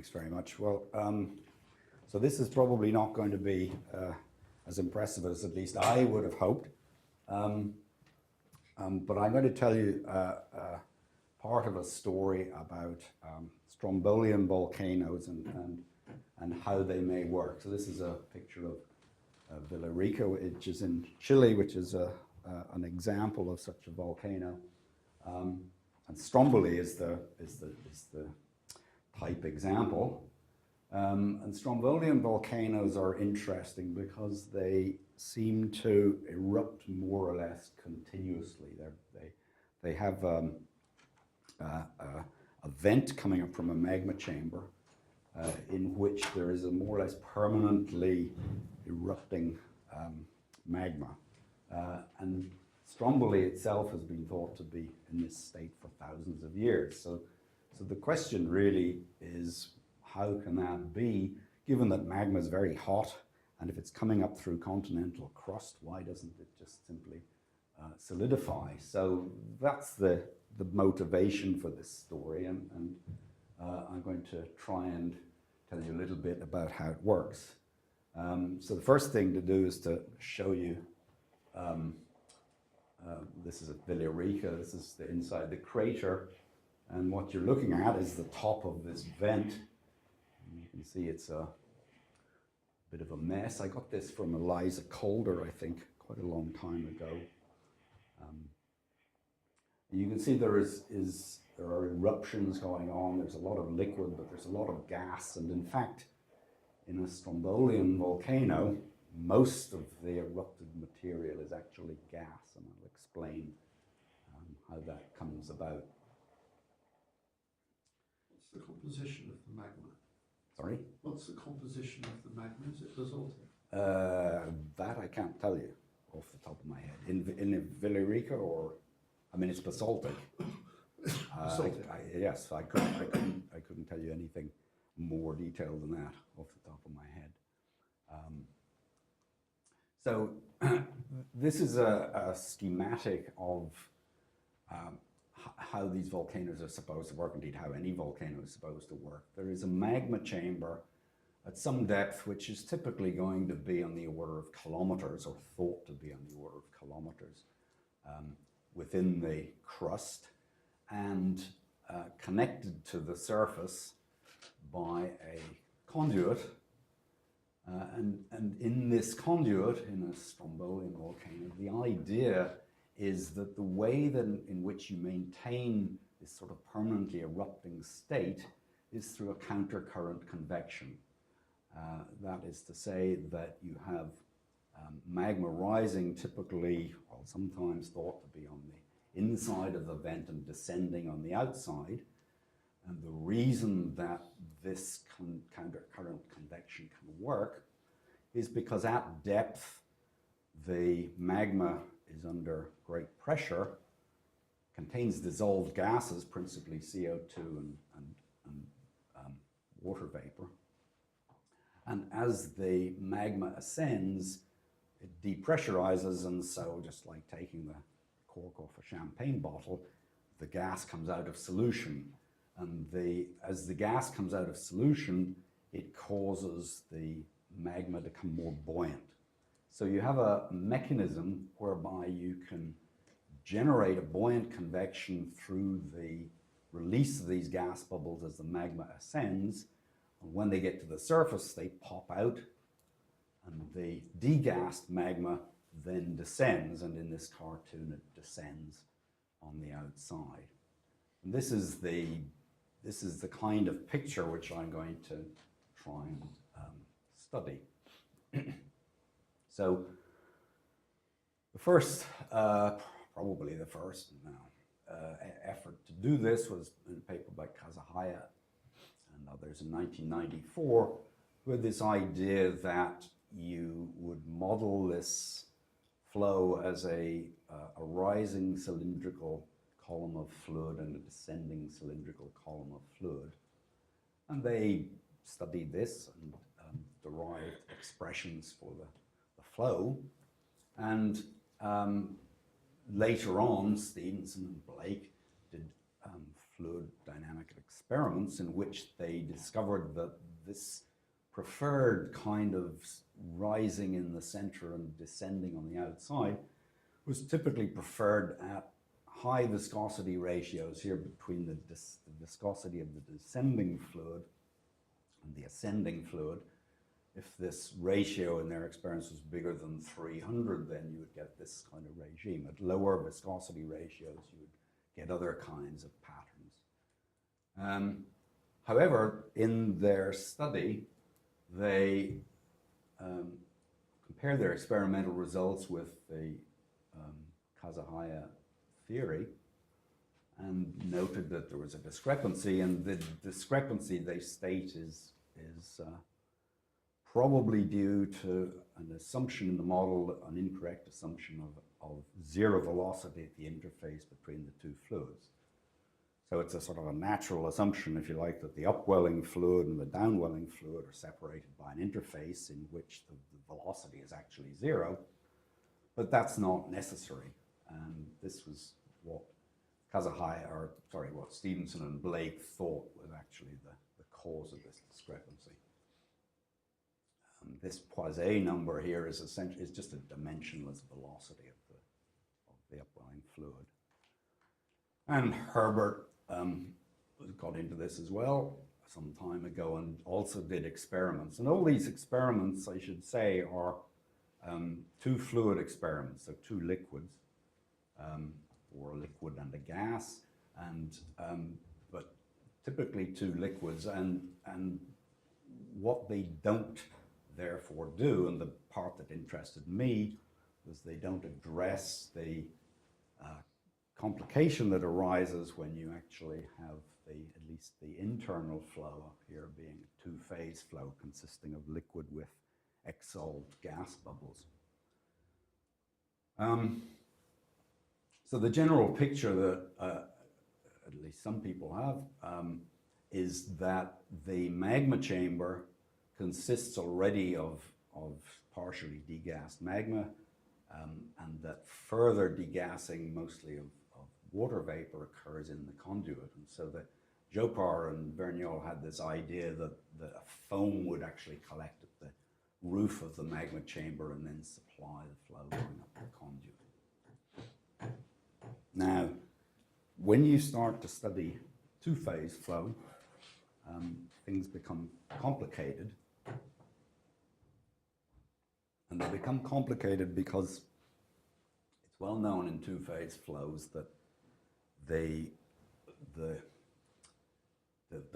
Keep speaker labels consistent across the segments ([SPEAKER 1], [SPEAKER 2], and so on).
[SPEAKER 1] Thanks very much. Well, so this is probably not going to be as impressive as at least I would have hoped. But I'm going to tell you part of a story about strombolian volcanoes and how they may work. So this is a picture of Villarrica, which is in Chile, which is an example of such a volcano. And Stromboli is the type example. And strombolian volcanoes are interesting because they seem to erupt more or less continuously. They have a vent coming up from a magma chamber in which there is a more or less permanently erupting magma. And Stromboli itself has been thought to be in this state for thousands of years. So the question really is, how can that be, given that magma is very hot, and if it's coming up through continental crust, why doesn't it just simply solidify? So that's the motivation for this story, and I'm going to try and tell you a little bit about how it works. So the first thing to do is to show you, this is at Villarrica, this is the inside the crater, and what you're looking at is the top of this vent. You can see it's a bit of a mess. I got this from Eliza Calder, I think, quite a long time ago. You can see there are eruptions going on. There's a lot of liquid, but there's a lot of gas. And in fact, in a strombolian volcano, most of the erupted material is actually gas, and I'll explain how that comes about.
[SPEAKER 2] What's the composition of the magma?
[SPEAKER 1] Sorry?
[SPEAKER 2] What's the composition of the magma? Is it basaltic?
[SPEAKER 1] That I can't tell you off the top of my head. In Villarrica, or, I mean, it's basaltic.
[SPEAKER 2] Basaltic.
[SPEAKER 1] Yes, I couldn't tell you anything more detailed than that off the top of my head. So this is a schematic of how these volcanoes are supposed to work, indeed how any volcano is supposed to work. There is a magma chamber at some depth, which is typically going to be on the order of kilometers, or thought to be on the order of kilometers, within the crust, and connected to the surface by a conduit. And in this conduit, in a strombolian volcano, the idea is that the way that in which you maintain this sort of permanently erupting state is through a countercurrent convection. That is to say that you have magma rising, typically, well, sometimes thought to be on the inside of the vent and descending on the outside. And the reason that this countercurrent convection can work is because at depth, the magma is under great pressure, contains dissolved gases, principally CO2 and water vapor. And as the magma ascends, it depressurizes, and so just like taking the cork off a champagne bottle, the gas comes out of solution. And as the gas comes out of solution, it causes the magma to become more buoyant. So you have a mechanism whereby you can generate a buoyant convection through the release of these gas bubbles as the magma ascends. And when they get to the surface, they pop out, and the degassed magma then descends, and in this cartoon it descends on the outside. And this is the kind of picture which I'm going to try and study. So the first, probably the first effort to do this was in a paper by Kazahaya and others in 1994, with this idea that you would model this flow as a rising cylindrical column of fluid and a descending cylindrical column of fluid. And they studied this and derived expressions for the flow. And later on, Stevenson and Blake did fluid dynamic experiments in which they discovered that this preferred kind of rising in the center and descending on the outside was typically preferred at high viscosity ratios here between the viscosity of the descending fluid and the ascending fluid. If this ratio in their experiments was bigger than 300, then you would get this kind of regime. At lower viscosity ratios, you would get other kinds of patterns. However, in their study, they compared their experimental results with the Kazahaya theory and noted that there was a discrepancy, and the discrepancy they state is probably due to an assumption in the model, an incorrect assumption of zero velocity at the interface between the two fluids. So it's a sort of a natural assumption, if you like, that the upwelling fluid and the downwelling fluid are separated by an interface in which the velocity is actually zero, but that's not necessary. And this was what what Stevenson and Blake thought was actually the cause of this discrepancy. This Poisson number here is essentially just a dimensionless velocity of the upwelling fluid. And Herbert got into this as well some time ago and also did experiments. And all these experiments, I should say, are two fluid experiments, so two liquids, or a liquid and a gas, and but typically two liquids. And what they don't therefore do, and the part that interested me, was they don't address the complication that arises when you actually have at least the internal flow up here being a two-phase flow consisting of liquid with exsolved gas bubbles. So the general picture that at least some people have is that the magma chamber consists already of partially degassed magma, and that further degassing, mostly of water vapor, occurs in the conduit. And so that Jopar and Vergniaud had this idea that a foam would actually collect at the roof of the magma chamber and then supply the flow going up the conduit. Now, when you start to study two-phase flow, things become complicated. And they become complicated because it's well known in two-phase flows that the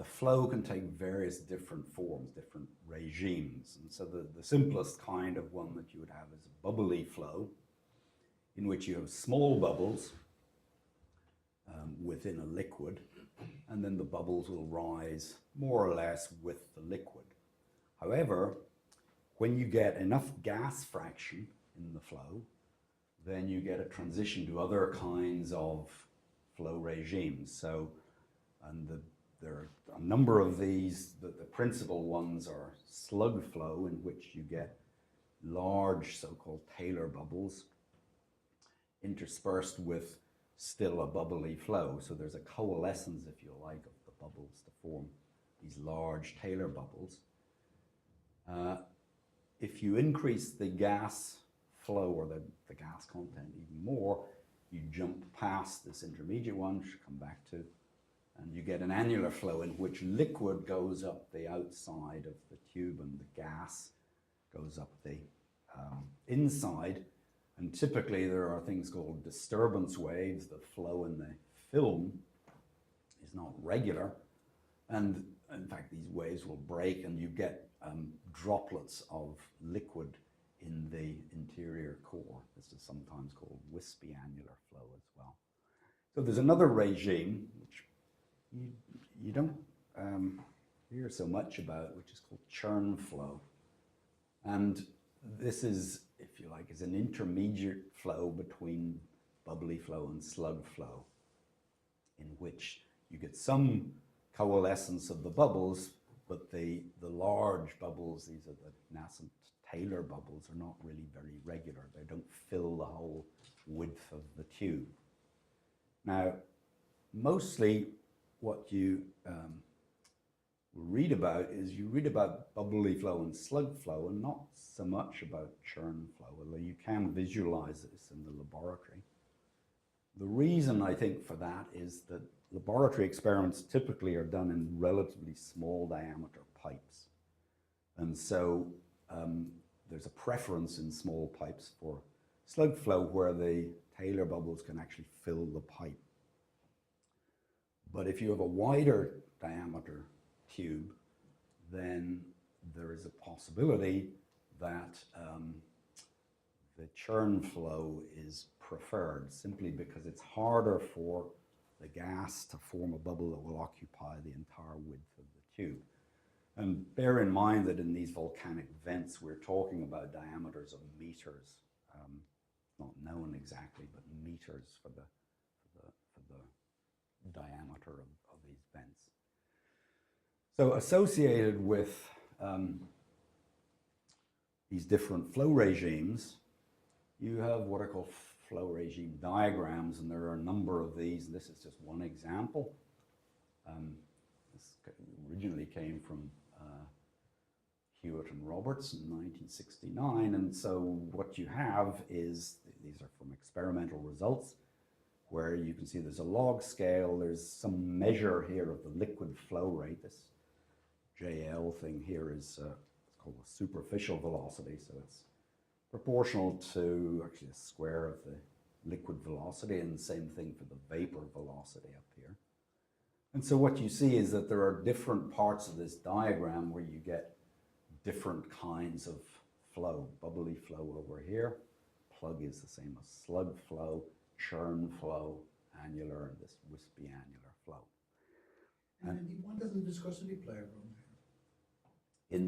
[SPEAKER 1] flow can take various different forms, different regimes. And so the simplest kind of one that you would have is a bubbly flow, in which you have small bubbles within a liquid, and then the bubbles will rise more or less with the liquid. However, when you get enough gas fraction in the flow, then you get a transition to other kinds of flow regimes. So, there are a number of these. The principal ones are slug flow, in which you get large so-called Taylor bubbles interspersed with still a bubbly flow. So there's a coalescence, if you like, of the bubbles to form these large Taylor bubbles. If you increase the gas flow or the gas content even more, you jump past this intermediate one, which we'll come back to, and you get an annular flow in which liquid goes up the outside of the tube and the gas goes up the inside. And typically there are things called disturbance waves. The flow in the film is not regular, and in fact these waves will break and you get droplets of liquid in the interior core. This is sometimes called wispy annular flow as well. So there's another regime which you don't hear so much about, which is called churn flow. And this is, if you like, is an intermediate flow between bubbly flow and slug flow, in which you get some coalescence of the bubbles, but the large bubbles, these are the nascent Taylor bubbles, are not really very regular. They don't fill the whole width of the tube. Now, mostly what you read about is you read about bubbly flow and slug flow and not so much about churn flow, although you can visualize this in the laboratory. The reason I think for that is that laboratory experiments typically are done in relatively small diameter pipes. And so there's a preference in small pipes for slug flow where the Taylor bubbles can actually fill the pipe. But if you have a wider diameter tube, then there is a possibility that the churn flow is preferred simply because it's harder for the gas to form a bubble that will occupy the entire width of the tube. And bear in mind that in these volcanic vents, we're talking about diameters of meters, not known exactly, but meters for the diameter of these vents. So associated with these different flow regimes, you have what are called flow regime diagrams, and there are a number of these. And this is just one example. This originally came from Hewitt and Roberts in 1969, and so what you have is, these are from experimental results, where you can see there's a log scale, there's some measure here of the liquid flow rate. This JL thing here is it's called the superficial velocity, so it's proportional to actually the square of the liquid velocity, and the same thing for the vapor velocity up here. And so what you see is that there are different parts of this diagram where you get different kinds of flow. Bubbly flow over here, plug is the same as slug flow, churn flow, annular, and this wispy annular flow.
[SPEAKER 3] And one doesn't viscosity play a role here?
[SPEAKER 1] In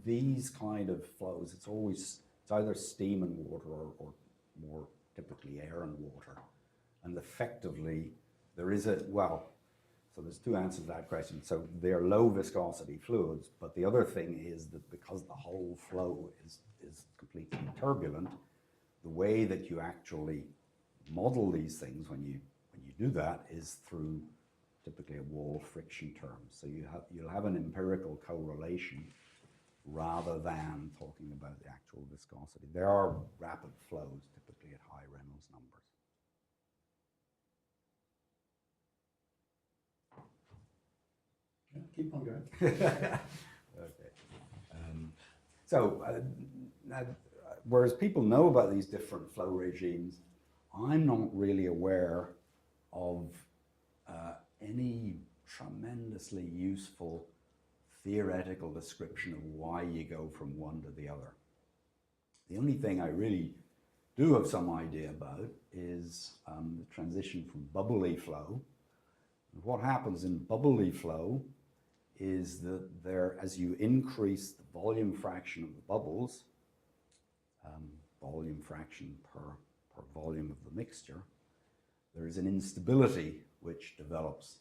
[SPEAKER 1] these kind of flows, it's either steam and water or more typically air and water. And effectively, there is so there's two answers to that question. So they're low viscosity fluids, but the other thing is that because the whole flow is completely turbulent, the way that you actually model these things when you do that is through typically a wall friction term. So you'll have an empirical correlation rather than talking about the actual viscosity. There are rapid flows typically at high Reynolds numbers.
[SPEAKER 3] Yeah, keep on going.
[SPEAKER 1] Okay. Now, whereas people know about these different flow regimes, I'm not really aware of any tremendously useful theoretical description of why you go from one to the other. The only thing I really do have some idea about is the transition from bubbly flow. What happens in bubbly flow is that as you increase the volume fraction of the bubbles, volume fraction per volume of the mixture, there is an instability which develops.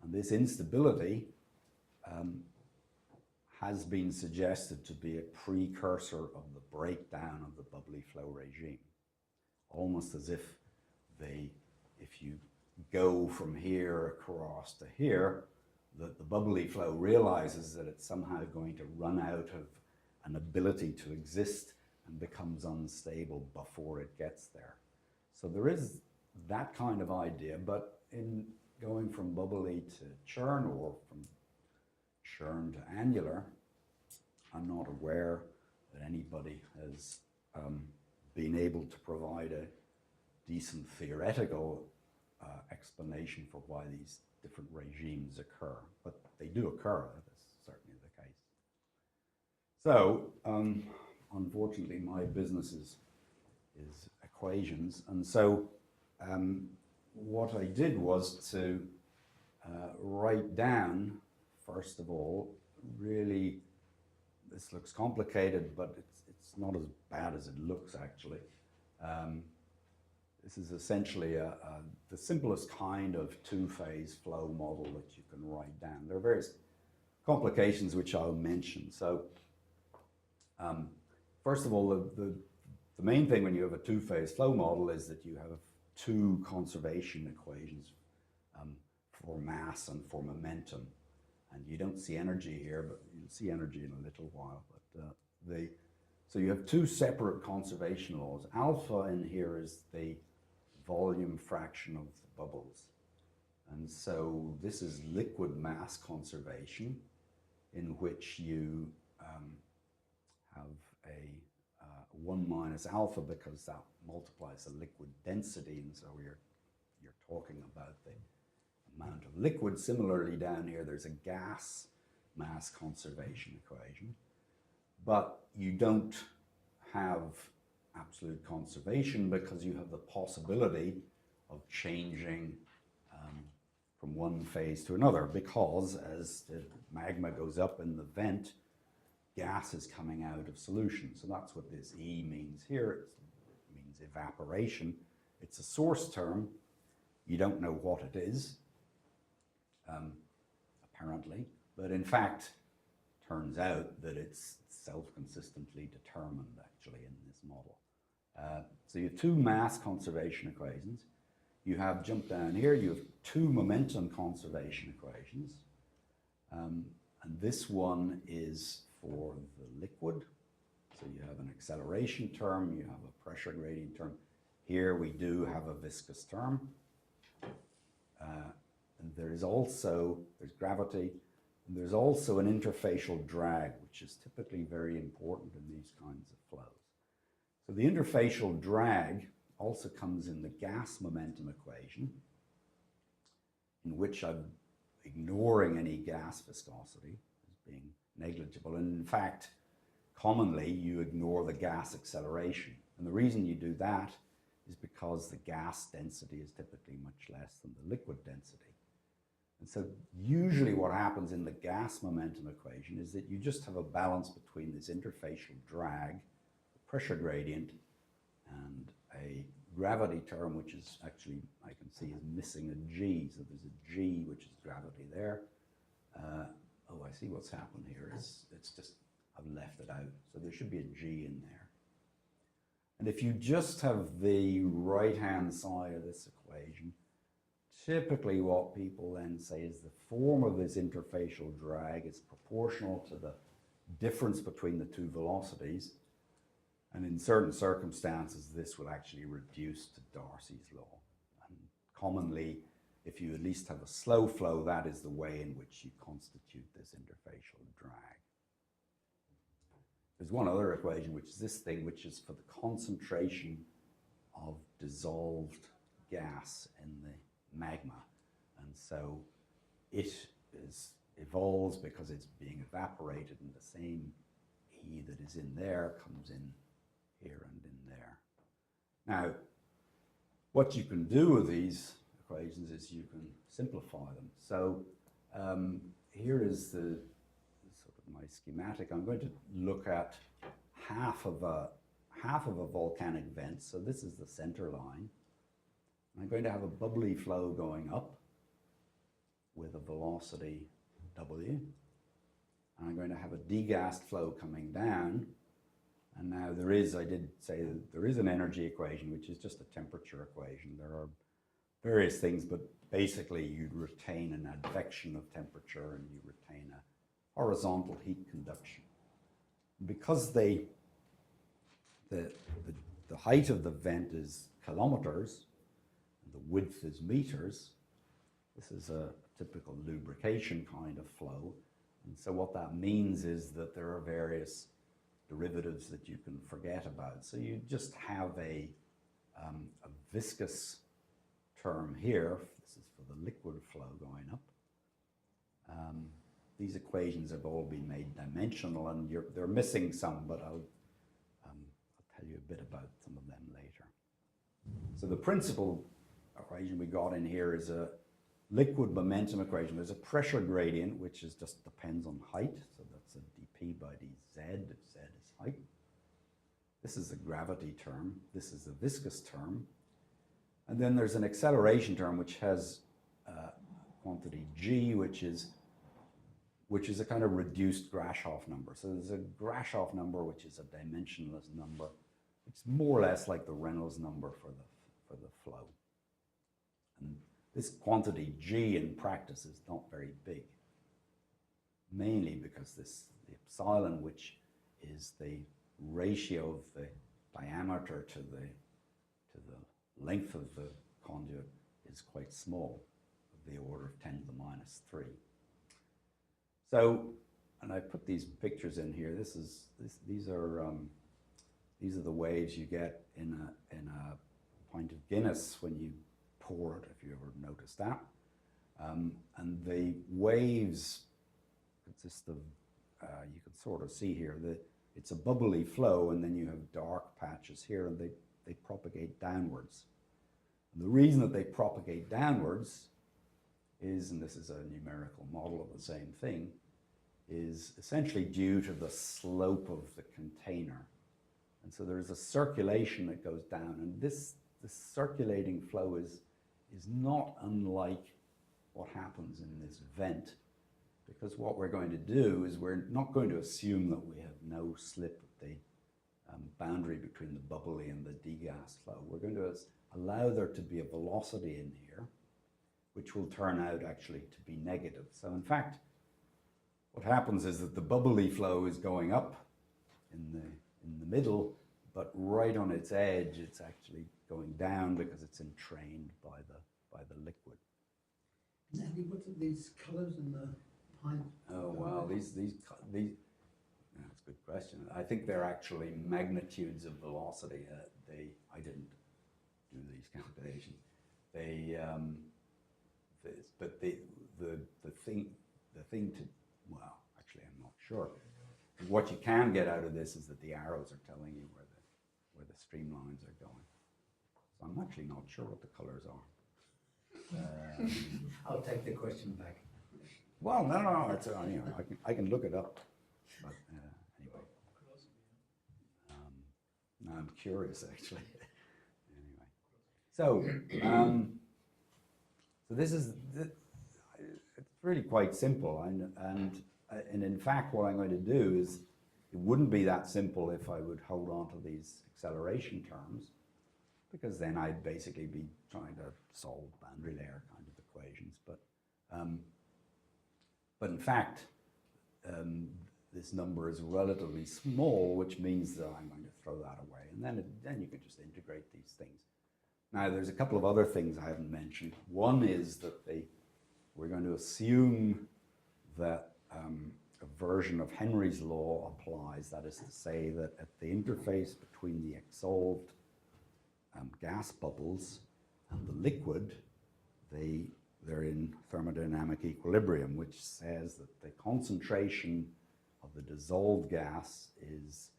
[SPEAKER 1] And this instability has been suggested to be a precursor of the breakdown of the bubbly flow regime. Almost as if you go from here across to here, that the bubbly flow realizes that it's somehow going to run out of an ability to exist and becomes unstable before it gets there. So there is that kind of idea, but in going from bubbly to churn or from churn to annular, I'm not aware that anybody has been able to provide a decent theoretical explanation for why these different regimes occur, but they do occur. That's certainly the case. So, unfortunately, my business is equations, and so what I did was to write down, first of all, really, this looks complicated, but it's not as bad as it looks, actually. This is essentially the simplest kind of two-phase flow model that you can write down. There are various complications which I'll mention. So, first of all, the main thing when you have a two-phase flow model is that you have two conservation equations for mass and for momentum. And you don't see energy here, but you'll see energy in a little while. But so you have two separate conservation laws. Alpha in here is the volume fraction of the bubbles. And so this is liquid mass conservation, in which you have a 1 minus alpha, because that multiplies the liquid density, and so you're talking about the amount of liquid. Similarly, down here there's a gas mass conservation equation, but you don't have absolute conservation because you have the possibility of changing from one phase to another, because as the magma goes up in the vent, gas is coming out of solution. So that's what this E means here. It means evaporation. It's a source term. You don't know what it is, apparently, but in fact, turns out that it's self-consistently determined, actually, in this model. So you have two mass conservation equations. You have, jump down here, you have two momentum conservation equations. And this one is for the liquid. So you have an acceleration term, you have a pressure gradient term. Here we do have a viscous term. And there's gravity, and there's also an interfacial drag, which is typically very important in these kinds of flows. So the interfacial drag also comes in the gas momentum equation, in which I'm ignoring any gas viscosity as being negligible. And in fact, commonly you ignore the gas acceleration. And the reason you do that is because the gas density is typically much less than the liquid density. And so usually what happens in the gas momentum equation is that you just have a balance between this interfacial drag, the pressure gradient, and a gravity term, which is actually, I can see, is missing a G. So there's a G, which is gravity there. Oh, I see what's happened here. It's just, I've left it out. So there should be a G in there. And if you just have the right-hand side of this equation, typically what people then say is the form of this interfacial drag is proportional to the difference between the two velocities. And in certain circumstances, this will actually reduce to Darcy's law. And commonly, if you at least have a slow flow, that is the way in which you constitute this interfacial drag. There's one other equation, which is this thing, which is for the concentration of dissolved gas in the magma. And so it evolves because it's being evaporated, and the same E that is in there comes in here and in there. Now, what you can do with these equations is you can simplify them. So here is the sort of my schematic. I'm going to look at half of a volcanic vent. So this is the center line. I'm going to have a bubbly flow going up with a velocity W. And I'm going to have a degassed flow coming down. And now there is, I did say that there is an energy equation, which is just a temperature equation. There are various things, but basically you retain an advection of temperature and you retain a horizontal heat conduction. Because the height of the vent is kilometers, and the width is meters, this is a typical lubrication kind of flow. And so what that means is that there are various derivatives that you can forget about. So you just have a viscous term here. This is for the liquid flow going up. These equations have all been made dimensional, and they're missing some, but I'll tell you a bit about some of them later. So the principal equation we got in here is a liquid momentum equation. There's a pressure gradient, which just depends on height. So that's a dP by dz, if z is height. This is the gravity term. This is the viscous term. And then there's an acceleration term, which has quantity g, which is a kind of reduced Grashof number. So there's a Grashof number, which is a dimensionless number. It's more or less like the Reynolds number for the flow. And this quantity g in practice is not very big. mainly because the epsilon, which is the ratio of the diameter to the length of the conduit, is quite small, of the order of 10 to the minus 3. So, and I put these pictures in here. These are the waves you get in a pint of Guinness when you pour it, if you ever noticed that. And the waves consist of, you can sort of see here that it's a bubbly flow, and then you have dark patches here, and they propagate downwards. And the reason that they propagate downwards is, and this is a numerical model of the same thing, is essentially due to the slope of the container. And so there's a circulation that goes down, and this circulating flow is not unlike what happens in this vent, because what we're going to do is we're not going to assume that we have no slip at the boundary between the bubbly and the degassed flow. We're going to allow there to be a velocity in here, which will turn out actually to be negative. So in fact, what happens is that the bubbly flow is going up in the middle, but right on its edge, it's actually going down because it's entrained by the liquid.
[SPEAKER 3] Now, you put these colours in the pint.
[SPEAKER 1] Oh well, these that's a good question. I think they're actually magnitudes of velocity. I didn't do these calculations. But the thing to, well, actually I'm not sure. What you can get out of this is that the arrows are telling you where the streamlines are going. So I'm actually not sure what the colors are.
[SPEAKER 3] I'll take the question back.
[SPEAKER 1] Well, no, it's you know, I can look it up. But anyway, no, I'm curious actually. Anyway, so so this is it's really quite simple, and in fact, what I'm going to do is it wouldn't be that simple if I would hold on to these acceleration terms, because then I'd basically be trying to solve boundary layer kind of equations. But in fact, this number is relatively small, which means that I'm going to throw that away, and then you can just integrate these things. Now, there's a couple of other things I haven't mentioned. One is that we're going to assume that a version of Henry's law applies. That is to say that at the interface between the exsolved gas bubbles and the liquid, they're in thermodynamic equilibrium, which says that the concentration of the dissolved gas is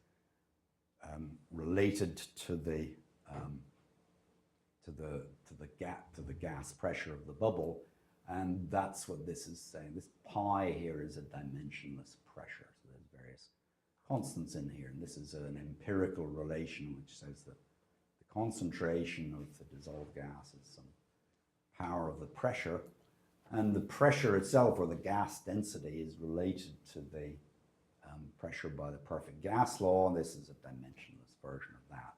[SPEAKER 1] related to the gas pressure of the bubble, and that's what this is saying. This pi here is a dimensionless pressure, so there's various constants in here, and this is an empirical relation which says that the concentration of the dissolved gas is some power of the pressure, and the pressure itself, or the gas density, is related to the pressure by the perfect gas law, and this is a dimensionless version of that.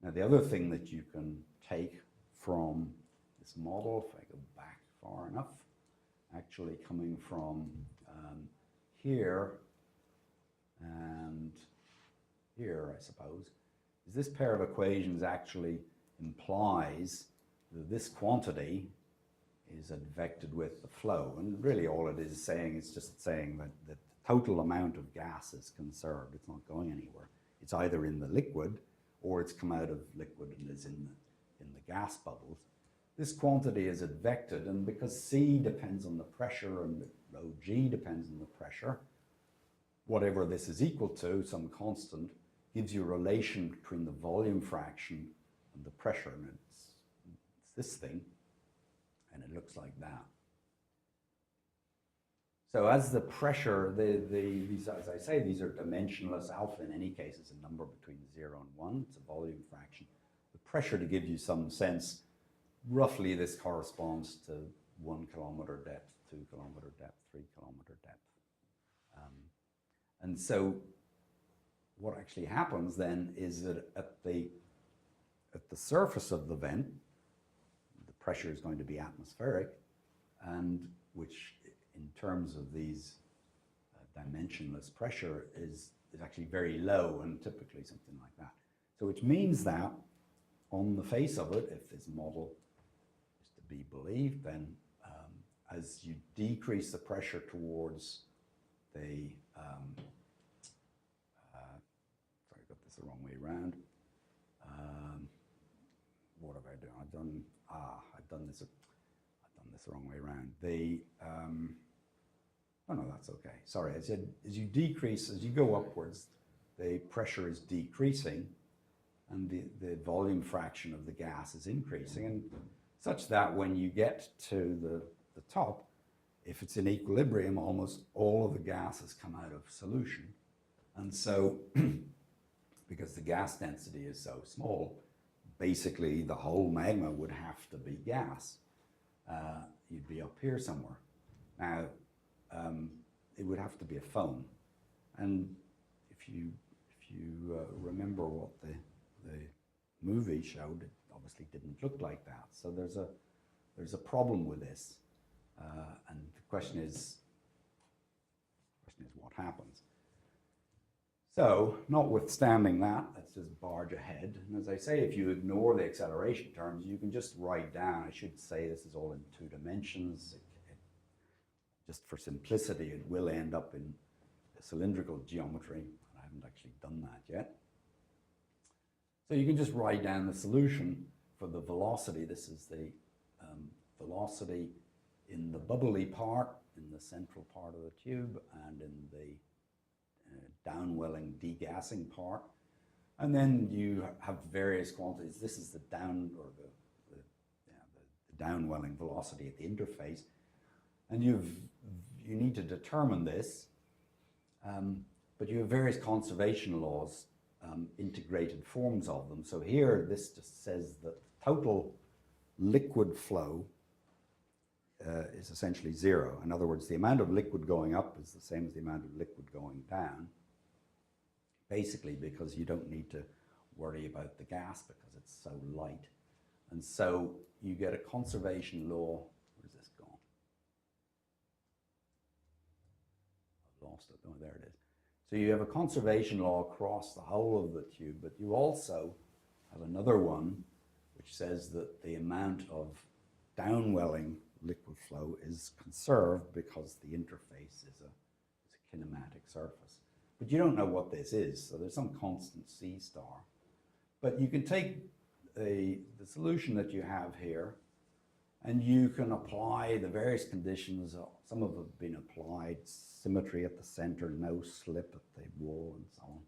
[SPEAKER 1] Now, the other thing that you can take from this model, if I go back far enough, actually coming from here and here, I suppose, is this pair of equations actually implies that this quantity is advected with the flow. And really all it is saying is just saying that the total amount of gas is conserved. It's not going anywhere. It's either in the liquid or it's come out of liquid and is in the gas bubbles. This quantity is advected, and because C depends on the pressure and rho G depends on the pressure, whatever this is equal to, some constant, gives you a relation between the volume fraction and the pressure, and it's this thing, and it looks like that. So as the pressure, these, as I say, these are dimensionless. Alpha in any case is a number between 0 and 1. It's a volume fraction. The pressure, to give you some sense, roughly this corresponds to 1 kilometer depth, 2 kilometer depth, 3 kilometer depth. And so what actually happens then is that at the surface of the vent, the pressure is going to be atmospheric, and which in terms of these dimensionless pressure is actually very low, and typically something like that. So which means that on the face of it, if this model is to be believed, then as you decrease the pressure towards the, sorry, I got this the wrong way around. What have I done? I've done this the wrong way around. Oh no, that's okay. Sorry, I said as you decrease, as you go upwards, the pressure is decreasing and the volume fraction of the gas is increasing, and such that when you get to the top, if it's in equilibrium, almost all of the gases come out of solution. And so, because the gas density is so small, basically the whole magma would have to be gas. You'd be up here somewhere. Now, it would have to be a foam. And if you remember what the movie showed, it obviously didn't look like that. So there's a problem with this. And the question is what happens? So, notwithstanding that, let's just barge ahead. And as I say, if you ignore the acceleration terms, you can just write down, I should say this is all in 2 dimensions. Just for simplicity, it will end up in a cylindrical geometry. I haven't actually done that yet. So you can just write down the solution for the velocity. This is the velocity in the bubbly part, in the central part of the tube, and in the downwelling degassing part. And then you have various quantities. This is the downwelling velocity at the interface. And you need to determine this, but you have various conservation laws, integrated forms of them. So here, this just says that total liquid flow is essentially zero. In other words, the amount of liquid going up is the same as the amount of liquid going down, basically because you don't need to worry about the gas because it's so light. And so you get a conservation law. Where's this gone? I've lost it. Oh, there it is. So you have a conservation law across the whole of the tube, but you also have another one which says that the amount of downwelling liquid flow is conserved because the interface is a kinematic surface. But you don't know what this is, so there's some constant C star. But you can take the solution that you have here, and you can apply the various conditions. Some of them have been applied: symmetry at the center, no slip at the wall, and so on.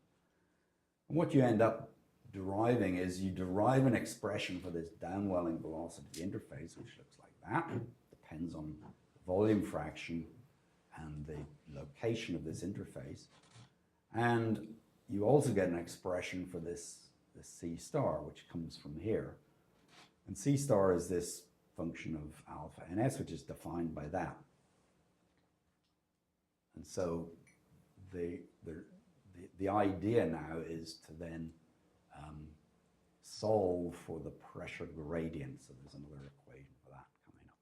[SPEAKER 1] And what you end up deriving is you derive an expression for this downwelling velocity interface, which looks like that. Depends on the volume fraction and the location of this interface. And you also get an expression for this C star, which comes from here. And C star is this function of alpha ns, which is defined by that. And so the idea now is to then solve for the pressure gradient. So there's another equation for that coming up.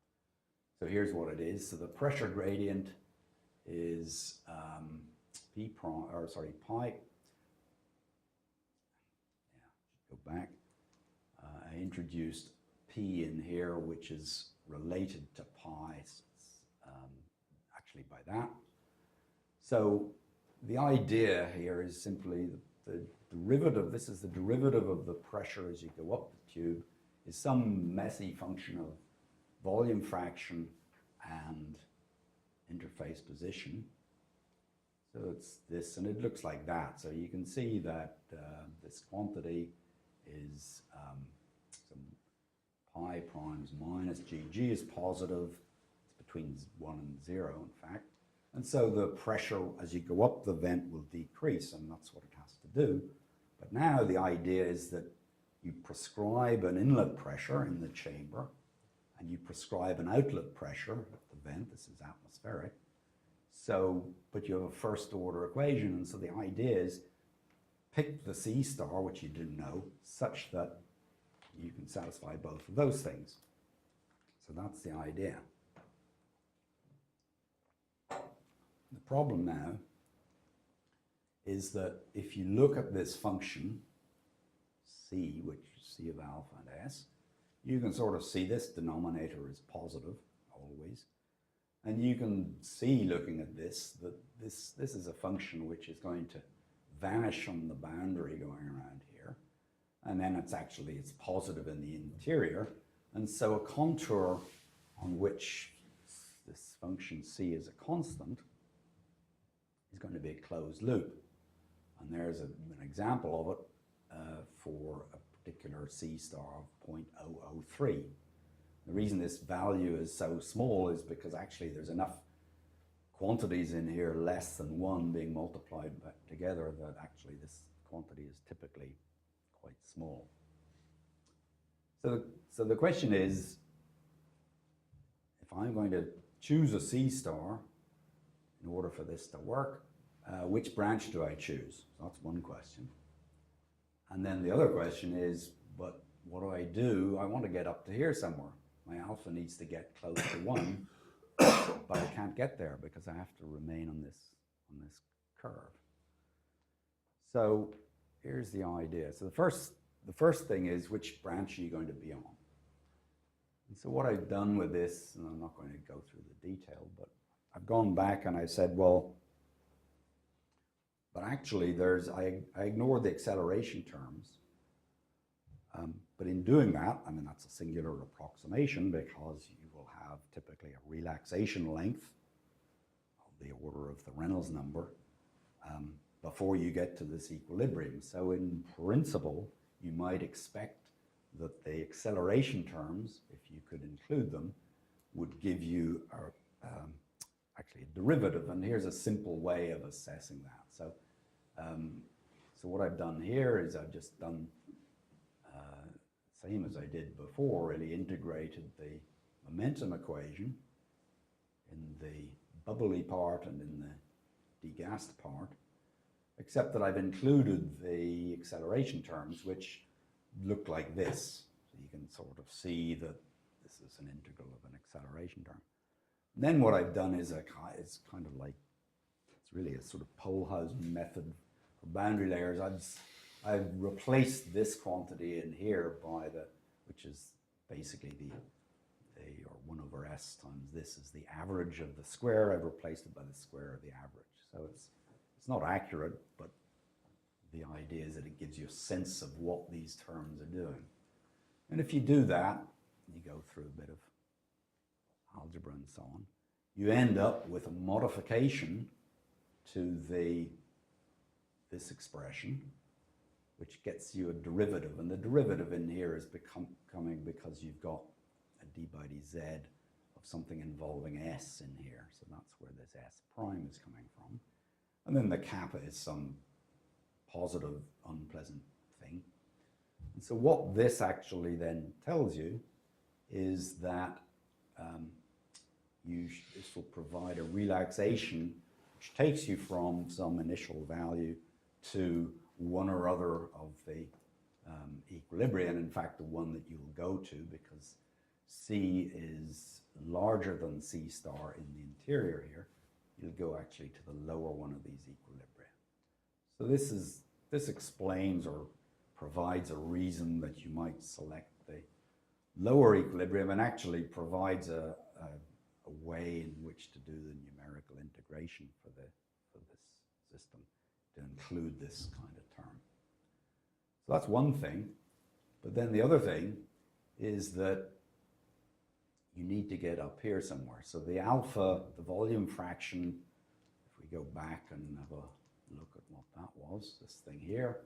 [SPEAKER 1] So here's what it is. So the pressure gradient is pi. Go back. I introduced P in here, which is related to pi, so it's actually by that. So the idea here is simply the derivative. This is the derivative of the pressure as you go up the tube, is some messy function of volume fraction and interface position. So it's this, and it looks like that. So you can see that this quantity is some pi primes minus g. G is positive. It's between 1 and 0, in fact. And so the pressure as you go up the vent will decrease, and that's what it has to do. But now the idea is that you prescribe an inlet pressure in the chamber, and you prescribe an outlet pressure at the vent. This is atmospheric. So, but you have a first order equation, and so the idea is pick the C star, which you didn't know, such that you can satisfy both of those things. So that's the idea. The problem now is that if you look at this function, C, which is C of alpha and S, you can sort of see this denominator is positive always. And you can see, looking at this, that this is a function which is going to vanish on the boundary going around here. And then it's positive in the interior. And so a contour on which this function C is a constant is going to be a closed loop. And there's an example of it for a particular C star of 0.003. The reason this value is so small is because actually there's enough quantities in here less than 1 being multiplied together that actually this quantity is typically quite small. So the question is, if I'm going to choose a C star in order for this to work, which branch do I choose? So that's one question. And then the other question is, but what do I do? I want to get up to here somewhere. My alpha needs to get close to 1, but I can't get there because I have to remain on this curve. So here's the idea. So the first thing is, which branch are you going to be on? And so what I've done with this, and I'm not going to go through the detail, but I've gone back and I said, well, but actually I ignored the acceleration terms. But in doing that, I mean, that's a singular approximation because you will have typically a relaxation length of the order of the Reynolds number before you get to this equilibrium. So in principle, you might expect that the acceleration terms, if you could include them, would give you actually a derivative. And here's a simple way of assessing that. So what I've done here is I've just done same as I did before, really integrated the momentum equation in the bubbly part and in the degassed part, except that I've included the acceleration terms, which look like this. So you can sort of see that this is an integral of an acceleration term. And then what I've done is it's kind of like, it's really a sort of Polhausen method for boundary layers. I've replaced this quantity in here by which is basically or 1 over s times this is the average of the square. I've replaced it by the square of the average. So it's not accurate, but the idea is that it gives you a sense of what these terms are doing. And if you do that, you go through a bit of algebra and so on, you end up with a modification to this expression, which gets you a derivative. And the derivative in here is coming because you've got a d by dz of something involving s in here. So that's where this s prime is coming from. And then the kappa is some positive, unpleasant thing. And so what this actually then tells you is that this will provide a relaxation which takes you from some initial value to one or other of the equilibria, and in fact the one that you will go to, because C is larger than C star in the interior here, you'll go actually to the lower one of these equilibria. So this explains or provides a reason that you might select the lower equilibrium, and actually provides a way in which to do the numerical integration for this system to include this kind of term. So that's one thing. But then the other thing is that you need to get up here somewhere. So the alpha, the volume fraction, if we go back and have a look at what that was, this thing here.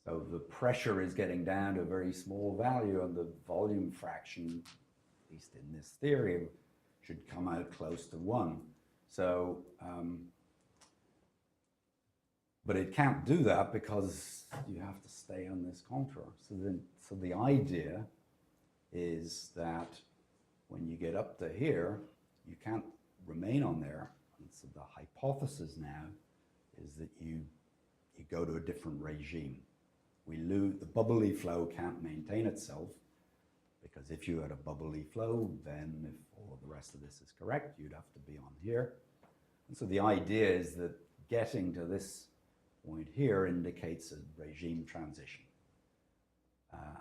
[SPEAKER 1] So the pressure is getting down to a very small value, and the volume fraction, at least in this theory, should come out close to 1. So, but it can't do that because you have to stay on this contour. So the idea is that when you get up to here, you can't remain on there. And so the hypothesis now is that you go to a different regime. The bubbly flow can't maintain itself, because if you had a bubbly flow, then if all of the rest of this is correct, you'd have to be on here. And so the idea is that getting to this point here indicates a regime transition.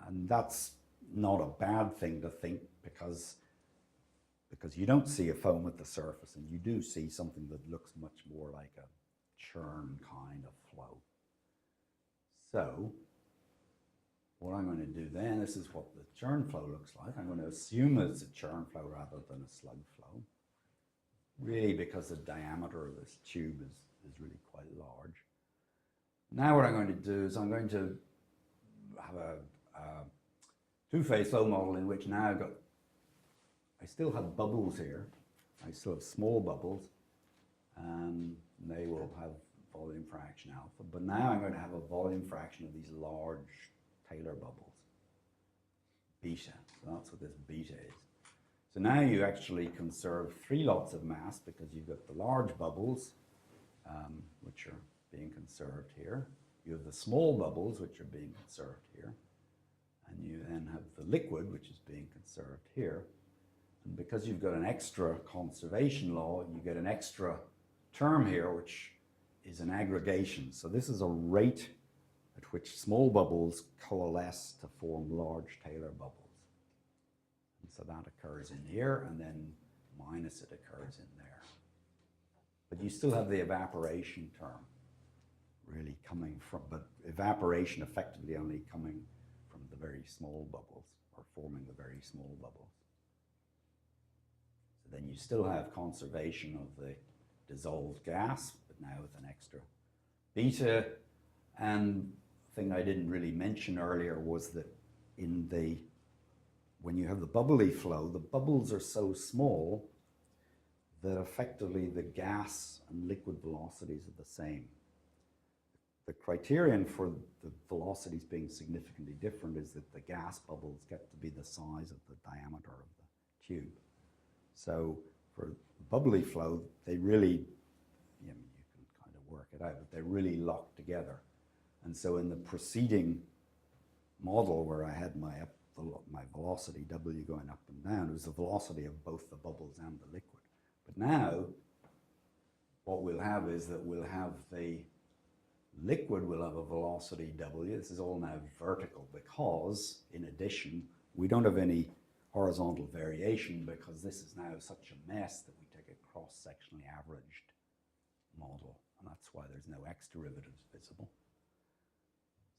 [SPEAKER 1] And that's not a bad thing to think because you don't see a foam at the surface, and you do see something that looks much more like a churn kind of flow. So what I'm going to do then, this is what the churn flow looks like. I'm going to assume it's a churn flow rather than a slug flow, really because the diameter of this tube is really quite large. Now what I'm going to do is I'm going to have a two-phase flow model in which now I still have bubbles here. I still have small bubbles, and they will have volume fraction alpha. But now I'm going to have a volume fraction of these large Taylor bubbles, beta. So that's what this beta is. So now you actually conserve 3 lots of mass because you've got the large bubbles, which are being conserved here. You have the small bubbles, which are being conserved here. And you then have the liquid, which is being conserved here. And because you've got an extra conservation law, you get an extra term here, which is an aggregation. So this is a rate at which small bubbles coalesce to form large Taylor bubbles. And so that occurs in here, and then minus it occurs in there. But you still have the evaporation term really coming from, but evaporation effectively only coming from the very small bubbles, or forming the very small bubbles. So then you still have conservation of the dissolved gas, but now with an extra beta. And the thing I didn't really mention earlier was that when you have the bubbly flow, the bubbles are so small that effectively the gas and liquid velocities are the same. The criterion for the velocities being significantly different is that the gas bubbles get to be the size of the diameter of the tube. So for bubbly flow, they really, you can kind of work it out, but they're really locked together. And so in the preceding model where I had my velocity W going up and down, it was the velocity of both the bubbles and the liquid. But now, what we'll have is that we'll have the liquid will have a velocity W. This is all now vertical because, in addition, we don't have any horizontal variation because this is now such a mess that we take a cross-sectionally averaged model, and that's why there's no x derivatives visible.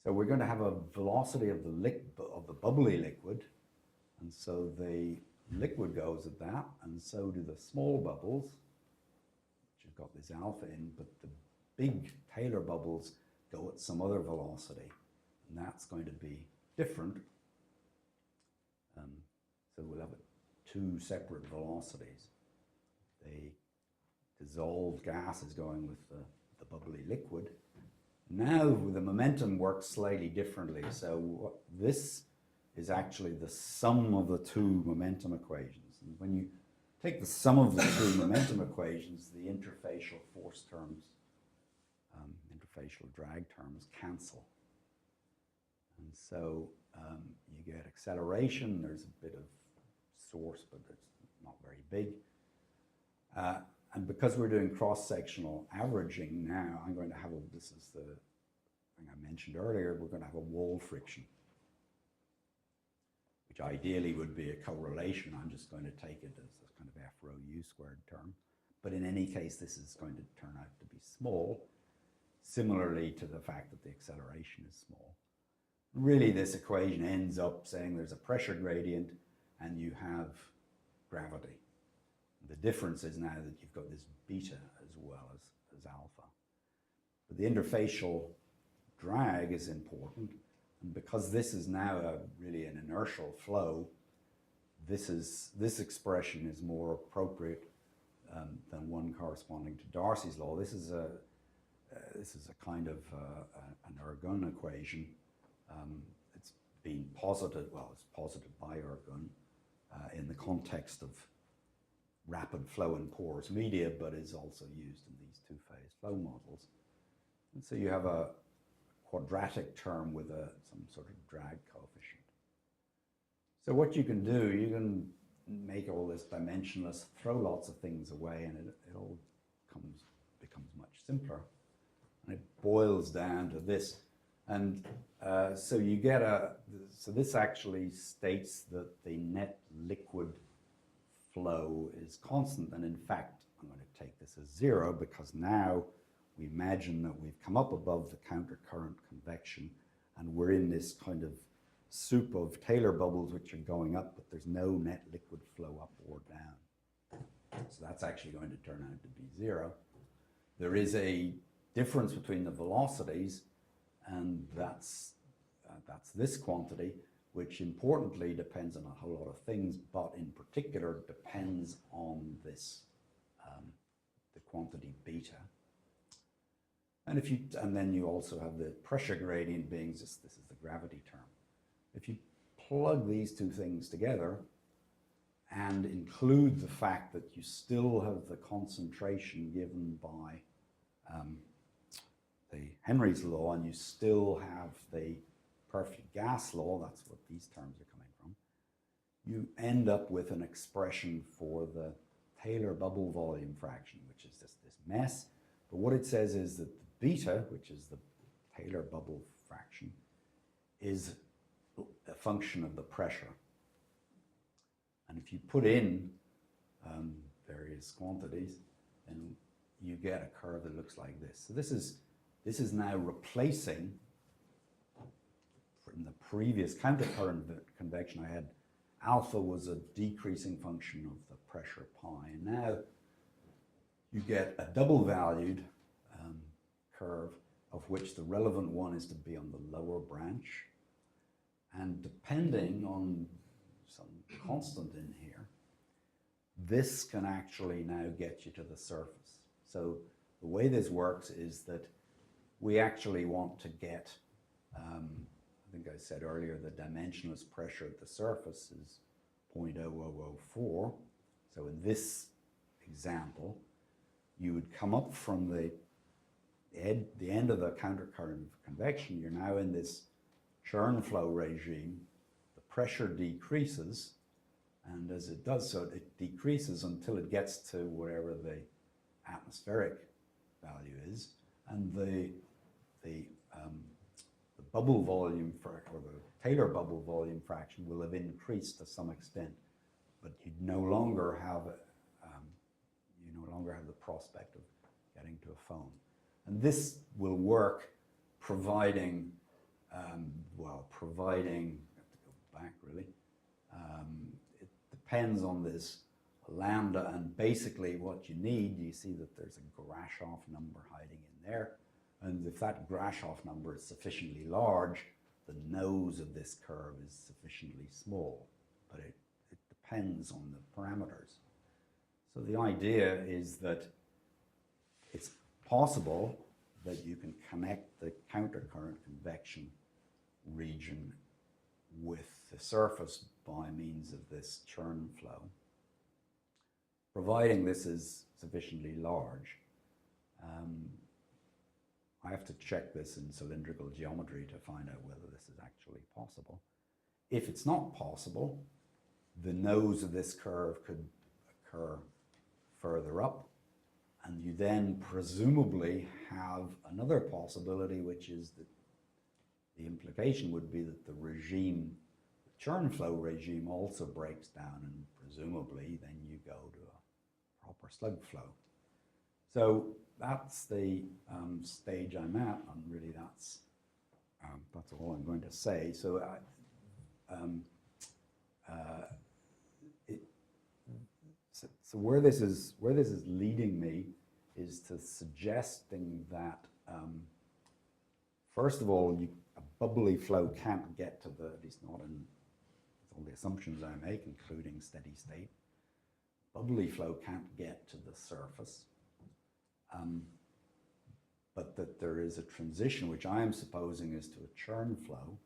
[SPEAKER 1] So we're going to have a velocity of the bubbly liquid, and so the liquid goes at that, and so do the small bubbles, which have got this alpha in, but the big Taylor bubbles go at some other velocity, and that's going to be different. So we'll have 2 separate velocities. The dissolved gas is going with the bubbly liquid. Now the momentum works slightly differently. So this is actually the sum of the 2 momentum equations. And when you take the sum of the 2 momentum equations, the interfacial force terms, interfacial drag terms cancel. And so you get acceleration. There's a bit of source, but it's not very big. And because we're doing cross-sectional averaging now, I'm going to have this is the thing I mentioned earlier, we're going to have a wall friction, which ideally would be a correlation. I'm just going to take it as a kind of F rho U squared term. But in any case, this is going to turn out to be small, similarly to the fact that the acceleration is small. Really, this equation ends up saying there's a pressure gradient and you have gravity. The difference is now that you've got this beta as well as alpha. But the interfacial drag is important, and because this is now really an inertial flow, this expression is more appropriate than one corresponding to Darcy's law. This is a kind of an Ergun equation. It's been posited, well, it's posited by Ergun in the context of rapid flow in porous media, but is also used in these 2-phase flow models. And so you have a quadratic term with some sort of drag coefficient. So what you can do, you can make all this dimensionless, throw lots of things away, and it'll becomes much simpler. And it boils down to this. And so you get so this actually states that the net liquid flow is constant. And in fact, I'm going to take this as 0 because now we imagine that we've come up above the countercurrent convection and we're in this kind of soup of Taylor bubbles which are going up, but there's no net liquid flow up or down. So that's actually going to turn out to be 0. There is a difference between the velocities, and that's this quantity, which importantly depends on a whole lot of things, but in particular depends on this, the quantity beta. And then you also have the pressure gradient being this is the gravity term. If you plug these two things together and include the fact that you still have the concentration given by the Henry's law, and you still have the perfect gas law, that's what these terms are coming from, you end up with an expression for the Taylor bubble volume fraction, which is this mess. But what it says is that the beta, which is the Taylor bubble fraction, is a function of the pressure. And if you put in various quantities, then you get a curve that looks like this. So this is now replacing, from the previous countercurrent convection I had, alpha was a decreasing function of the pressure pi. And now you get a double valued curve of which the relevant one is to be on the lower branch. And depending on some constant in here, this can actually now get you to the surface. So the way this works is that we actually want to get, I think I said earlier, the dimensionless pressure at the surface is 0.0004. So in this example, you would come up from the end of the countercurrent convection. You're now in this churn flow regime. The pressure decreases, and as it does so, it decreases until it gets to whatever the atmospheric value is, and the bubble volume or the Taylor bubble volume fraction will have increased to some extent, but you no longer have the prospect of getting to a foam. And this will work providing, providing, I have to go back really, it depends on this lambda, and basically what you need, you see that there's a Grashof number hiding in there, and if that Grashof number is sufficiently large, the nose of this curve is sufficiently small, but it depends on the parameters. So the idea is that it's possible that you can connect the countercurrent convection region with the surface by means of this churn flow, providing this is sufficiently large. I have to check this in cylindrical geometry to find out whether this is actually possible. If it's not possible, the nose of this curve could occur further up, and you then presumably have another possibility, which is that the implication would be that the regime, the churn flow regime, also breaks down, and presumably then you go to a proper slug flow. So that's the stage I'm at, and really that's all I'm going to say. So so where this is leading me is to suggesting that first of all, a bubbly flow can't get to the, at least not in all the assumptions I make, including steady state. Bubbly flow can't get to the surface, but that there is a transition, which I am supposing is to a churn flow,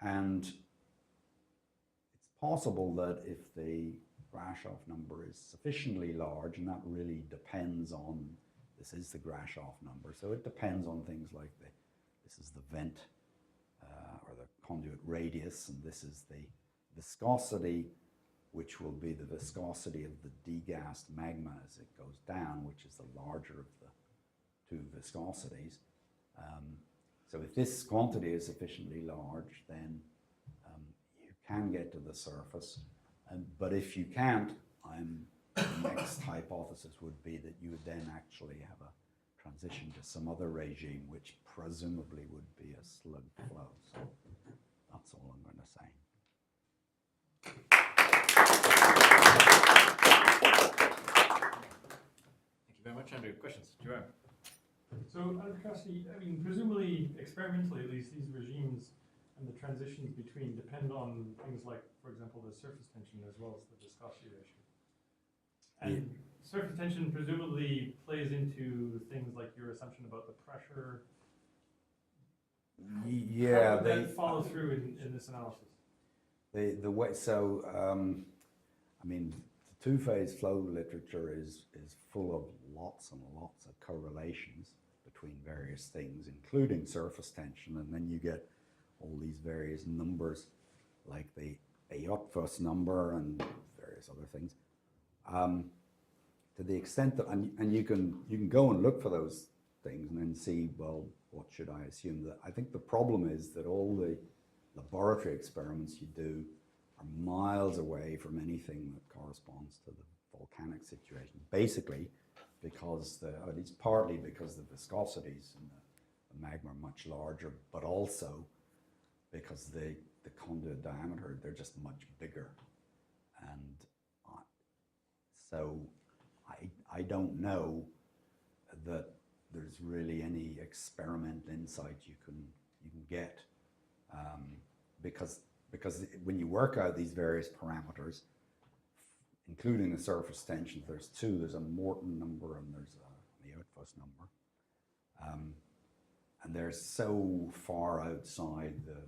[SPEAKER 1] and it's possible that if the Grashof number is sufficiently large, and that really depends on, this is the Grashof number, so it depends on things like this is the vent or the conduit radius, and this is the viscosity which will be the viscosity of the degassed magma as it goes down, which is the larger of the two viscosities. So if this quantity is sufficiently large, then you can get to the surface. But if you can't, the next hypothesis would be that you would then actually have a transition to some other regime, which presumably would be a slug flow. So that's all I'm going to say.
[SPEAKER 4] Thank you very much, Andrew. Questions? Jerome?
[SPEAKER 5] So, out of curiosity, I mean, presumably, experimentally at least, these regimes and the transitions between depend on things like, for example, the surface tension as well as the viscosity ratio. And surface tension presumably plays into things like your assumption about the pressure.
[SPEAKER 1] Yeah,
[SPEAKER 5] How would that follow through in this analysis?
[SPEAKER 1] The way, so I mean, the two-phase flow literature is full of lots and lots of correlations between various things, including surface tension, and then you get all these various numbers like the Ayotfos number and various other things. To the extent that, and you can go and look for those things and then see, well, what should I assume? That I think the problem is that all the laboratory experiments you do are miles away from anything that corresponds to the volcanic situation. Basically, because at least partly because the viscosities in the magma are much larger, but also because the conduit diameter, they're just much bigger. And so I don't know that there's really any experimental insight you can get, because when you work out these various parameters, including the surface tension, there's two. There's a Morton number and there's the Ayotfos number, and they're so far outside the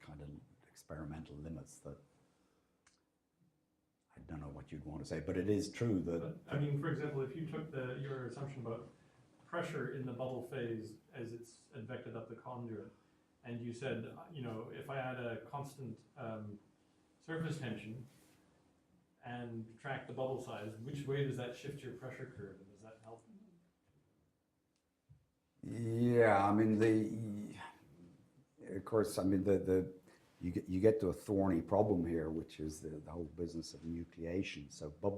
[SPEAKER 1] kind of experimental limits that I don't know what you'd want to say. But it is true that.
[SPEAKER 5] But, I mean, for example, if you took your assumption about pressure in the bubble phase as it's advected up the conduit, and you said, you know, if I add a constant surface tension and track the bubble size, which way does that shift your pressure curve, and does that help?
[SPEAKER 1] Yeah, I mean of course, I mean you get to a thorny problem here, which is the whole business of nucleation. So I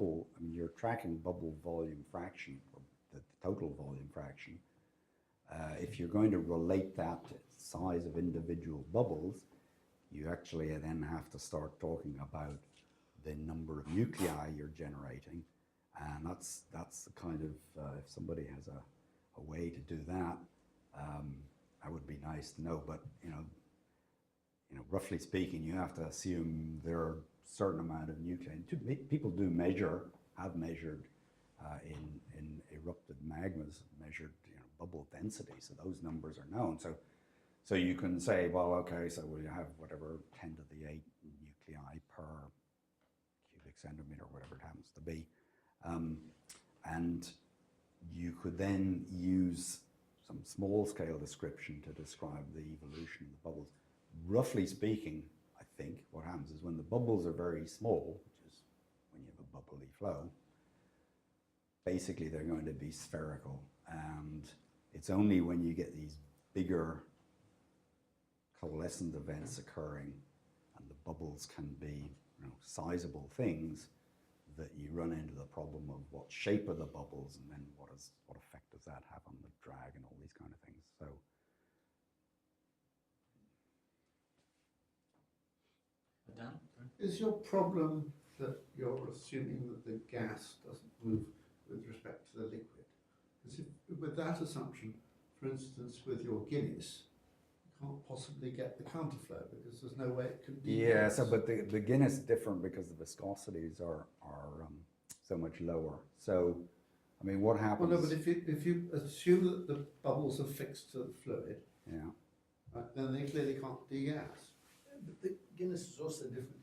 [SPEAKER 1] mean, you're tracking bubble volume fraction, or the total volume fraction. If you're going to relate that to the size of individual bubbles, you actually then have to start talking about the number of nuclei you're generating, and that's the kind of if somebody has a way to do that, that would be nice to know. But you know, roughly speaking, you have to assume there are a certain amount of nuclei. People have measured in erupted magmas, measured bubble density, so those numbers are known. So you can say, well, okay, so we have whatever 10 to the 8 nuclei per cubic centimeter, whatever it happens to be, and you could then use some small-scale description to describe the evolution of the bubbles. Roughly speaking, I think what happens is when the bubbles are very small, which is when you have a bubbly flow, basically they're going to be spherical, and it's only when you get these bigger coalescent events occurring and the bubbles can be sizable things that you run into the problem of what shape are the bubbles, and then what effect does that have on the drag and all these kind of things. So
[SPEAKER 4] Dan?
[SPEAKER 2] Is your problem that you're assuming that the gas doesn't move with respect to the liquid? Because with that assumption, for instance, with your Guinness, you can't possibly get the counterflow because there's no way it could be.
[SPEAKER 1] yeah,
[SPEAKER 2] gas.
[SPEAKER 1] so but the Guinness is different because the viscosities are so much lower. So I mean, what happens?
[SPEAKER 2] Well, no, but if you assume that the bubbles are fixed to the fluid,
[SPEAKER 1] Yeah.
[SPEAKER 2] then they clearly can't degas.
[SPEAKER 3] But the Guinness is also different.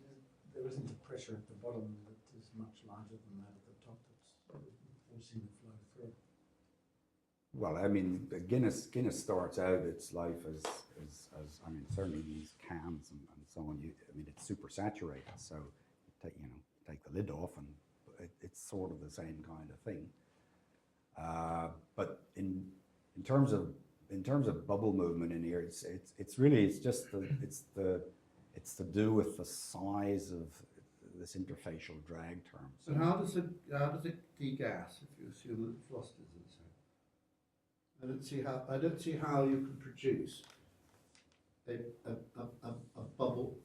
[SPEAKER 3] There isn't a pressure at the bottom that is much larger than that at the top that's forcing the flow through.
[SPEAKER 1] Well, I mean, Guinness starts out its life as I mean, certainly these cans and so on. I mean, it's super saturated, so it take the lid off, and it's sort of the same kind of thing. But in terms of bubble movement in here, it's to do with the size of this interfacial drag term.
[SPEAKER 2] So how does it degas if you assume that the frost is inside? I don't see how you can produce a bubble,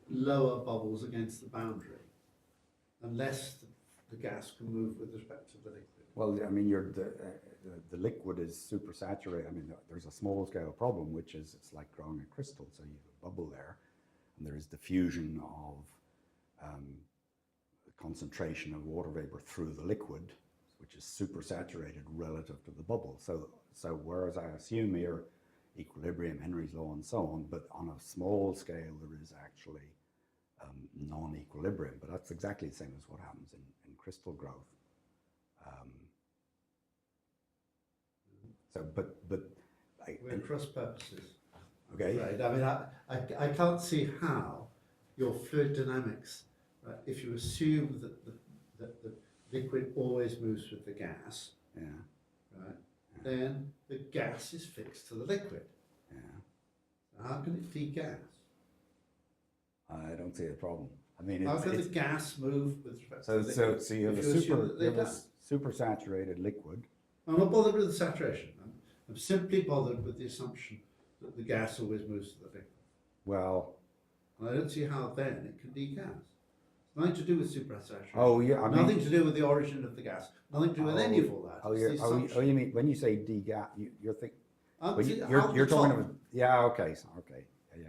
[SPEAKER 2] lower bubbles against the boundary, unless the gas can move with respect to the liquid.
[SPEAKER 1] Well, I mean, the liquid is supersaturated. I mean, there's a small scale problem, which is it's like growing a crystal. So you have a bubble there, and there is diffusion of concentration of water vapor through the liquid, which is supersaturated relative to the bubble. So whereas I assume here equilibrium, Henry's law, and so on, but on a small scale there is actually non-equilibrium. But that's exactly the same as what happens in crystal growth.
[SPEAKER 2] We're cross purposes.
[SPEAKER 1] Okay.
[SPEAKER 2] Right. I mean, I can't see how your fluid dynamics, right, if you assume that the liquid always moves with the gas,
[SPEAKER 1] Yeah.
[SPEAKER 2] right, then the gas is fixed to the liquid.
[SPEAKER 1] Yeah.
[SPEAKER 2] So how can it degas?
[SPEAKER 1] I don't see a problem. I mean,
[SPEAKER 2] How can the gas move with respect to
[SPEAKER 1] so
[SPEAKER 2] the liquid?
[SPEAKER 1] so you have
[SPEAKER 2] if
[SPEAKER 1] a
[SPEAKER 2] you assume that they don't?
[SPEAKER 1] supersaturated liquid.
[SPEAKER 2] I'm not bothered with the saturation. I'm simply bothered with the assumption that the gas always moves to the liquid.
[SPEAKER 1] Well,
[SPEAKER 2] And I don't see how then it can degas. It's nothing to do with supersaturation.
[SPEAKER 1] oh yeah, I mean,
[SPEAKER 2] Nothing to do with the origin of the gas. Nothing to do with any of all that. It's the assumption.
[SPEAKER 1] you mean when you say degas, you're thinking.
[SPEAKER 2] Up
[SPEAKER 1] Well,
[SPEAKER 2] to-
[SPEAKER 1] you're
[SPEAKER 2] out the
[SPEAKER 1] talking
[SPEAKER 2] top.
[SPEAKER 1] about, yeah, okay, yeah.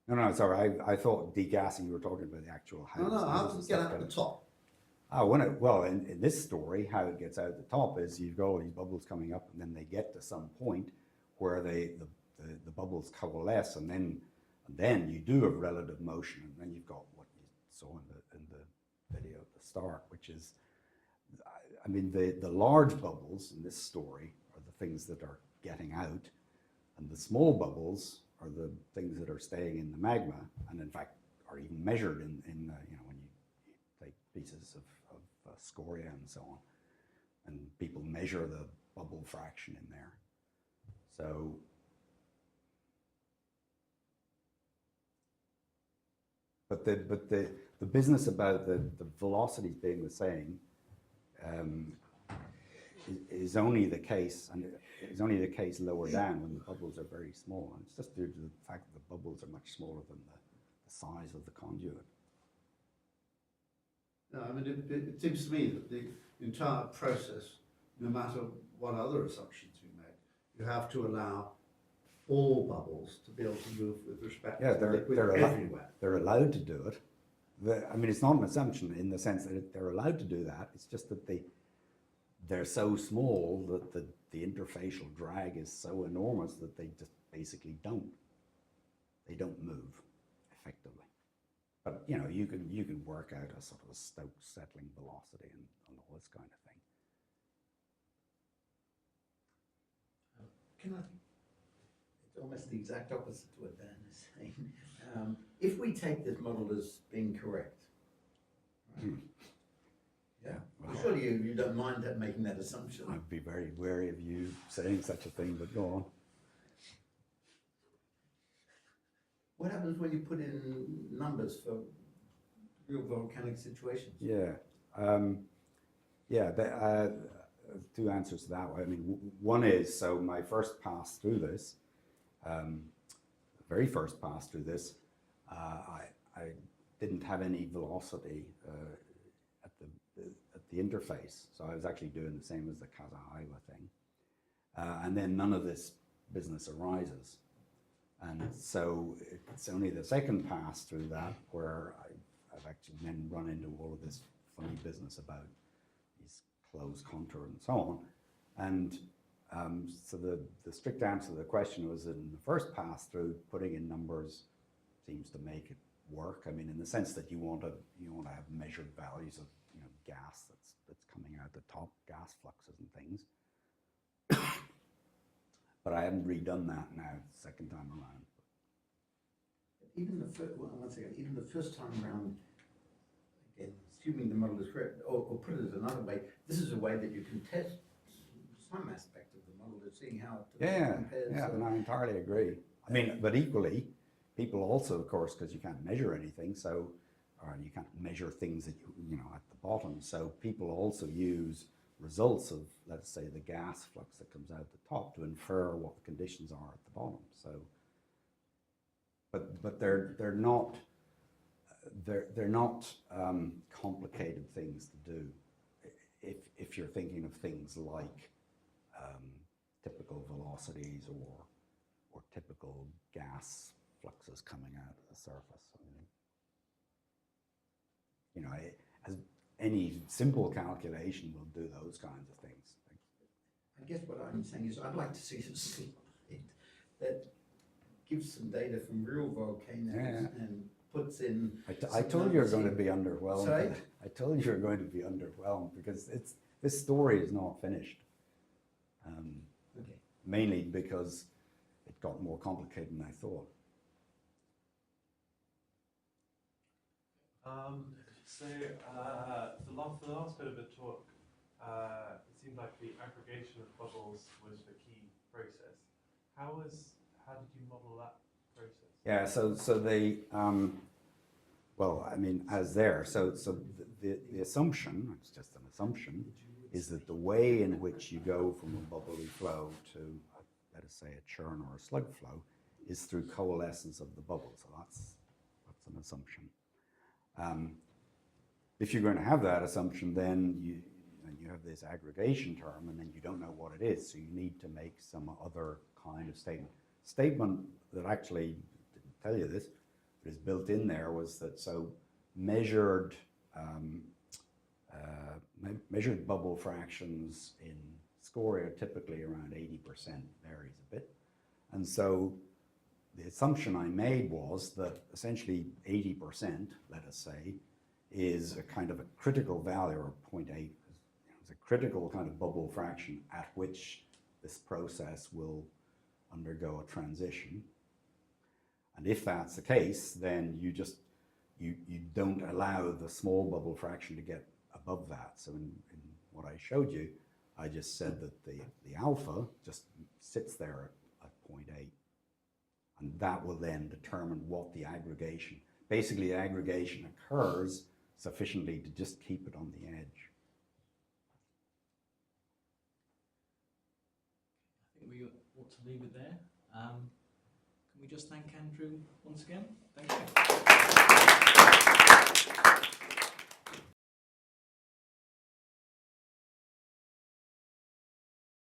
[SPEAKER 1] No, sorry, I thought degassing, you were talking about the actual house.
[SPEAKER 2] No, how
[SPEAKER 1] and
[SPEAKER 2] does it get
[SPEAKER 1] stuff
[SPEAKER 2] out the
[SPEAKER 1] getting-
[SPEAKER 2] top?
[SPEAKER 1] Oh, in this story, how it gets out the top is you've got all these bubbles coming up, and then they get to some point where the bubbles coalesce, and then you do have relative motion, and then you've got what you saw in the video at the start, which is, I mean, the large bubbles in this story are the things that are getting out, and the small bubbles are the things that are staying in the magma, and in fact are even measured in when you take pieces of scoria and so on, and people measure the bubble fraction in there. So but the business about the velocities being the same is only the case, and is only the case lower down when the bubbles are very small, and it's just due to the fact that the bubbles are much smaller than the size of the conduit.
[SPEAKER 2] No, I mean, it seems to me that the entire process, no matter what other assumptions you make, you have to allow all bubbles to be able to move with respect
[SPEAKER 1] Yeah,
[SPEAKER 2] to the liquid everywhere.
[SPEAKER 1] they're allowed to do it. I mean, it's not an assumption in the sense that they're allowed to do that. It's just that they're so small that the interfacial drag is so enormous that they just basically don't move effectively. But you can work out a sort of a Stokes settling velocity and all this kind of thing.
[SPEAKER 3] Can I? It's almost the exact opposite to what Dan is saying. If we take this model as being correct, right? Yeah.
[SPEAKER 1] Well,
[SPEAKER 3] Surely you don't mind that making that assumption.
[SPEAKER 1] I'd be very wary of you saying such a thing, but go on.
[SPEAKER 3] What happens when you put in numbers for real volcanic situations?
[SPEAKER 1] Yeah. Two answers to that. I mean, one is, so my first pass through this, the very first pass through this, I didn't have any velocity at the interface, so I was actually doing the same as the Kazahiwa thing, and then none of this business arises, and so it's only the second pass through that where I've actually then run into all of this funny business about these closed contour and so on, and so the strict answer to the question was that in the first pass through, putting in numbers seems to make it work. I mean, in the sense that you want to have measured values of gas that's coming out the top, gas fluxes and things. But I haven't redone that now, the second time around.
[SPEAKER 3] Even the first, once again, even the first time around, again, assuming the model is correct, or put it another way, this is a way that you can test some aspect of the model to see how it compares.
[SPEAKER 1] Yeah, and I entirely agree. I mean, but equally, people also, of course, because you can't measure anything, so, or you can't measure things that you know, at the bottom, so people also use results of, let's say, the gas flux that comes out the top to infer what the conditions are at the bottom. So, but they're not complicated things to do if you're thinking of things like typical velocities or typical gas fluxes coming out of the surface. I mean, you know, as any simple calculation will do those kinds of things.
[SPEAKER 3] I guess what I'm saying is I'd like to see a slide that gives some data from real volcanoes and puts in.
[SPEAKER 1] I told you you're going to be underwhelmed.
[SPEAKER 3] Sorry?
[SPEAKER 1] I told you you're going to be underwhelmed because this story is not finished.
[SPEAKER 3] Okay.
[SPEAKER 1] Mainly because it got more complicated than I thought.
[SPEAKER 5] So for the last bit of the talk, it seemed like the aggregation of bubbles was the key process. How did you model that process?
[SPEAKER 1] Yeah, so they, well, I mean, as there, so the assumption, it's just an assumption, is that the way in which you go from a bubbly flow to, let us say, a churn or a slug flow is through coalescence of the bubbles. So that's an assumption. If you're going to have that assumption, then you have this aggregation term, and then you don't know what it is, so you need to make some other kind of statement. Statement that actually didn't tell you this, but is built in there, was that so measured bubble fractions in scoria typically around 80%, varies a bit, and so the assumption I made was that essentially 80%, let us say, is a kind of a critical value, or 0.8, is a critical kind of bubble fraction at which this process will undergo a transition. And if that's the case, then you don't allow the small bubble fraction to get above that. So in what I showed you, I just said that the alpha just sits there at 0.8. And that will then determine what the aggregation, basically the aggregation occurs sufficiently to just keep it on the edge.
[SPEAKER 4] I think we ought to leave it there. Can we just thank Andrew once again? Thank you.